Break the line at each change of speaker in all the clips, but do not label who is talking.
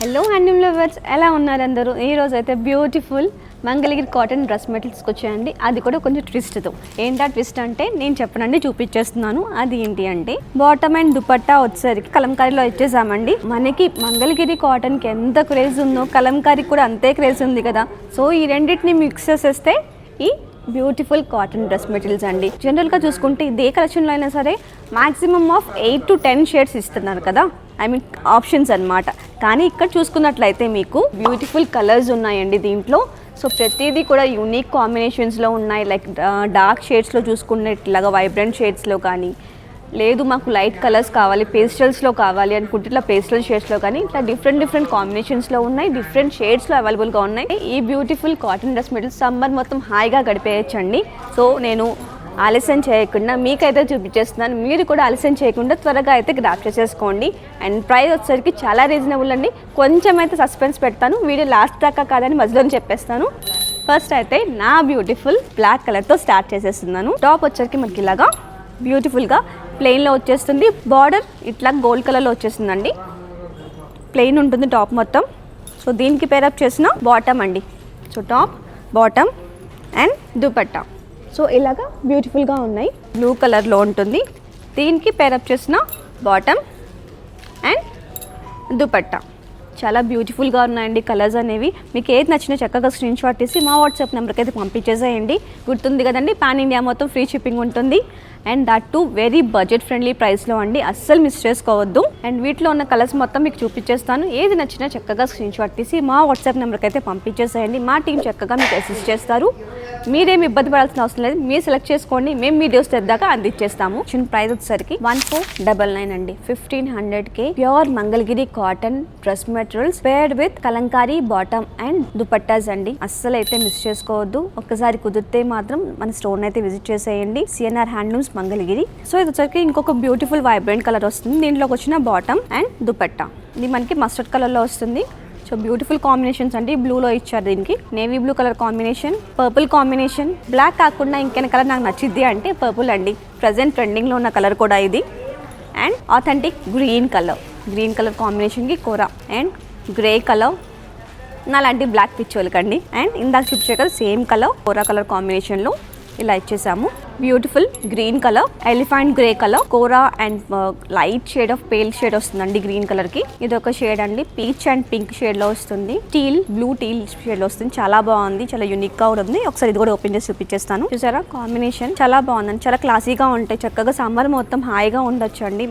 Hello handloom lovers, ఎలా ఉన్నారు అందరూ? ఈ రోజు అయితే బ్యూటిఫుల్ మంగళగిరి కాటన్ డ్రెస్ మెటీరియల్స్కి వచ్చాయండి. అది కూడా కొంచెం ట్విస్ట్తో. ఏంటా ట్విస్ట్ అంటే నేను చెప్పనండి, చూపించేస్తున్నాను. అది ఏంటి అంటే బాటమ్ అండ్ దుపట్టా వచ్చేసరికి కలంకారీలో ఇచ్చేసామండి. మనకి మంగళగిరి కాటన్కి ఎంత క్రేజ్ ఉందో కలంకారీకి కూడా అంతే క్రేజ్ ఉంది కదా. సో ఈ రెండింటిని మిక్స్ చేసేస్తే ఈ బ్యూటిఫుల్ కాటన్ డ్రెస్ మెటీరియల్స్ అండి. జనరల్గా చూసుకుంటే ఇదే కలెక్షన్లో అయినా సరే మ్యాక్సిమమ్ ఆఫ్ 8 to 10 షేడ్స్ ఇస్తున్నారు కదా, ఐ మీన్ ఆప్షన్స్ అన్నమాట. కానీ ఇక్కడ చూసుకున్నట్లయితే మీకు బ్యూటిఫుల్ కలర్స్ ఉన్నాయండి దీంట్లో. సో ప్రతిదీ కూడా యూనిక్ కాంబినేషన్స్లో ఉన్నాయి. లైక్ డార్క్ షేడ్స్లో చూసుకునే ఇట్లాగా వైబ్రెంట్ షేడ్స్లో కానీ, లేదు మాకు లైట్ కలర్స్ కావాలి, పేస్టల్స్లో కావాలి అనుకుంటే ఇట్లా పేస్టల్ షేడ్స్లో కానీ ఇట్లా డిఫరెంట్ కాంబినేషన్స్లో ఉన్నాయి, డిఫరెంట్ షేడ్స్లో అవైలబుల్గా ఉన్నాయి. ఈ beautiful cotton dress materials summer మొత్తం హాయిగా గడిపేయచ్చండి. సో నేను ఆలస్యం చేయకుండా మీకైతే చూపించేస్తున్నాను. మీరు కూడా ఆలస్యం చేయకుండా త్వరగా అయితే గ్రాప్ చేసేసుకోండి. అండ్ ప్రైస్ వచ్చేసరికి చాలా రీజనబుల్ అండి. కొంచెం అయితే సస్పెన్స్ పెడతాను, వీడియో లాస్ట్ దాకా కాదని మధ్యలోనే చెప్పేస్తాను. ఫస్ట్ అయితే నా బ్యూటిఫుల్ బ్లాక్ కలర్తో స్టార్ట్ చేసేస్తున్నాను. టాప్ వచ్చేసరికి మనకి ఇలాగా బ్యూటిఫుల్గా ప్లెయిన్లో వచ్చేస్తుంది. బార్డర్ ఇట్లా గోల్డ్ కలర్లో వచ్చేస్తుందండి. ప్లెయిన్ ఉంటుంది టాప్ మొత్తం. సో దీనికి పేరప్ చేసిన బాటమ్ అండి. So top, bottom and dupatta. So ఇలాగా బ్యూటిఫుల్గా ఉన్నాయి. బ్లూ కలర్లో ఉంటుంది. దీనికి పేరప్ చేసిన బాటమ్ అండ్ దుపట్టా. చాలా బ్యూటిఫుల్గా ఉన్నాయండి కలర్స్ అనేవి. మీకు ఏది నచ్చినా చక్కగా స్క్రీన్ షాట్ తీసి మా వాట్సాప్ నెంబర్కి అయితే పంపించేసేయండి. గుర్తుంది కదండి, పాన్ ఇండియా మొత్తం ఫ్రీ షిప్పింగ్ ఉంటుంది. And that to very budget friendly ప్రైస్లో అండి, అస్సలు మిస్ చేసుకోవద్దు. అండ్ వీటిలో ఉన్న కలర్స్ మొత్తం మీకు చూపించేస్తాను. ఏది నచ్చినా చక్కగా స్క్రీన్ షాట్ తీసి మా వాట్సాప్ నెంబర్కి అయితే పంపించేసేయండి. మా టీం చక్కగా మీకు అసిస్ట్ చేస్తారు. మీరేమి ఇబ్బంది పడాల్సిన అవసరం లేదు. మీరు సెలెక్ట్ చేసుకోండి, మేము వీడియోస్ తెద్దాకా అందించేస్తాము. చిన్న ప్రైస్ వచ్చేసరికి 1499 అండి. 1500K pure Mangalagiri cotton dress materials paired with Kalamkari bottom and dupattas అండి. అస్సలు అయితే మిస్ చేసుకోవద్దు. ఒక్కసారి కుదిరితే మాత్రం మన స్టోర్ అయితే విజిట్ చేసేయండి. CNR handlooms Mangalagiri. సో ఇది వచ్చరికి ఇంకొక బ్యూటిఫుల్ వైబ్రెంట్ కలర్ వస్తుంది. దీంట్లోకి వచ్చిన బాటమ్ అండ్ దుపట్టా. ఇది మనకి మస్టర్డ్ కలర్లో వస్తుంది. సో బ్యూటిఫుల్ కాంబినేషన్స్ అండి. బ్లూలో ఇచ్చారు, దీనికి navy blue colour combination, purple combination. Black కాకుండా ఇంకేనా కలర్ నాకు నచ్చిద్ది అంటే పర్పుల్ అండి. ప్రజెంట్ ట్రెండింగ్లో ఉన్న కలర్ కూడా ఇది. అండ్ ఆథెంటిక్ గ్రీన్ కలర్ కాంబినేషన్కి కోరా అండ్ గ్రే కలర్. నాలాంటి బ్లాక్ పిచ్చోళ్ళకండి. అండ్ ఇందాక చూపించే colour same colour kora colour కాంబినేషన్లో ఇలా ఇచ్చేసాము. Beautiful green colour, elephant grey colour, kora and light shade of pale shade వస్తుందండి గ్రీన్ కలర్ కి. ఇది ఒక షేడ్ అండి, పీచ్ అండ్ పింక్ షేడ్ లో వస్తుంది. బ్లూ టీల్ షేడ్ లో వస్తుంది. చాలా బాగుంది, చాలా యూనిక్ గా కూడా ఉంది. ఒకసారి ఇది కూడా ఓపెన్ చేసి చూపించేస్తాను. చూసారా కాంబినేషన్ చాలా బాగుందండి. చాలా క్లాసీగా ఉంటాయి. చక్కగా సమ్మర్ మొత్తం హాయిగా ఉండొచ్చు అండి.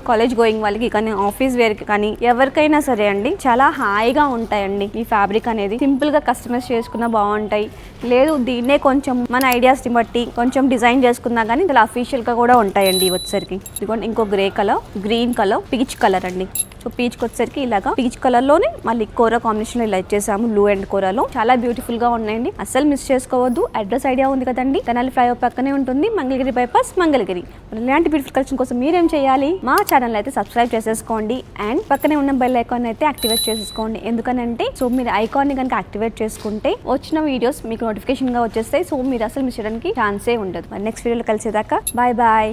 కాలేజ్ గోయింగ్ వాళ్ళకి కానీ, ఆఫీస్ వేర్కి కానీ, ఎవరికైనా సరే అండి చాలా హాయిగా ఉంటాయండి. ఈ ఫ్యాబ్రిక్ అనేది సింపుల్ గా కస్టమైజ్ చేసుకున్నా బాగుంటాయి. లేదు దీన్నే కొంచెం మన ఐడియాస్ ని బట్టి కొంచెం డిజైన్ చేసుకున్నా కానీ ఇలా అఫీషియల్ గా కూడా ఉంటాయండి. వచ్చేసరికి ఇదిగోండి ఇంకో grey colour, green colour, peach colour అండి. సో పీచ్ వచ్చేసరికి ఇలాగా పీచ్ కలర్ లోనే మళ్ళీ కోరా కాంబినేషన్ ఇలా ఇచ్చేసాము. బ్లూ అండ్ కోరాలో చాలా బ్యూటిఫుల్ గా ఉన్నాయండి. అస్సలు మిస్ చేసుకోవద్దు. అడ్రస్ ఐడియా ఉంది కదండి, తెనాలి ఫ్లైఓవర్ పక్కనే ఉంటుంది, మంగళగిరి బైపాస్ మంగళగిరి. ఇలాంటి బ్యూటిఫుల్ కలెక్షన్ కోసం మీరేం చేయాలి, మా ఛానల్ అయితే సబ్స్క్రైబ్ చేసేసుకోండి. అండ్ పక్కనే ఉన్న బెల్ ఐకాన్ అయితే యాక్టివేట్ చేసేసుకోండి. ఎందుకనంటే సో మీరు ఐకాన్ ని కనుక యాక్టివేట్ చేసుకుంటే వచ్చిన వీడియోస్ మీకు నోటిఫికేషన్ గా వచ్చేస్తాయి. సో మీరు అసలు మిస్ చేయడానికి ఛాన్సే ఉండదు. నెక్స్ట్ వీడియోలో కలిసేదాకా బాయ్ బాయ్.